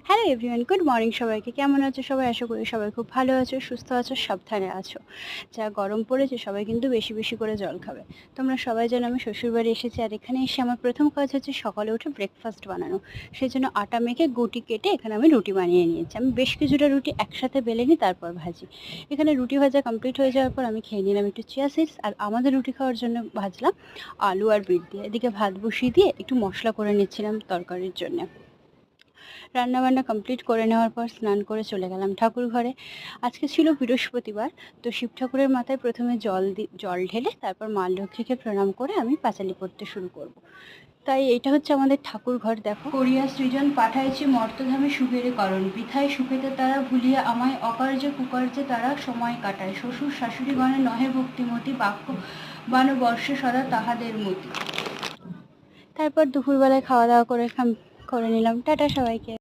Hello everyone, good morning সবাইকে। কেমন আছো সবাই? আশা করি সবাই খুব ভালো আছো, সুস্থ আছো, সাবধানে আছো। যা গরম পড়েছে সবাই কিন্তু বেশি বেশি করে জল খাবে। তোমরা সবাই জানো আমি শ্বশুরবাড়ি এসেছি, আর এখানে এসে আমার প্রথম কাজ হচ্ছে সকালে উঠে ব্রেকফাস্ট বানানো। সেই জন্য আটা মেখে গুটি কেটে এখানে আমি রুটি বানিয়ে নিয়েছি। আমি বেশ কিছুটা রুটি একসাথে বেলে নিই, তারপর ভাজি। এখানে রুটি ভাজা কমপ্লিট হয়ে যাওয়ার পর আমি খেয়ে নিলাম একটু চিয়া সিডস, আর আমাদের রুটি খাওয়ার জন্য ভাজলাম আলু আর বিট দিয়ে। এদিকে ভাত বসিয়ে দিয়ে একটু মশলা করে নিচ্ছিলাম তরকারির জন্য। রান্নাবান্না কমপ্লিট করে নেওয়ার পর স্নান করে চলে গেলাম ঠাকুর ঘরে। আজকে ছিল বৃহস্পতিবার, তো শিব ঠাকুরের মাথায় প্রথমে জল ঢেলে তারপর মা লক্ষ্মীকে প্রণাম করে আমি পাঁচালি পড়তে শুরু করব। তাই এটা হচ্ছে আমাদের ঠাকুর ঘর। দেখো, করিয়া সৃজন পাঠাইছে মর্তধামে সুখের করণ, বৃথায় সুখেতে তারা ভুলিয়া আমায়, অকার্যে কুকার্যে তারা সময় কাটায়, শ্বশুর শাশুড়ি গণে নহে ভক্তিমতী, বাক্য বান বর্ষে সদা তাহাদের মতি। তারপর দুপুরবেলায় খাওয়া দাওয়া করে নিলাম। টাটা সবাইকে।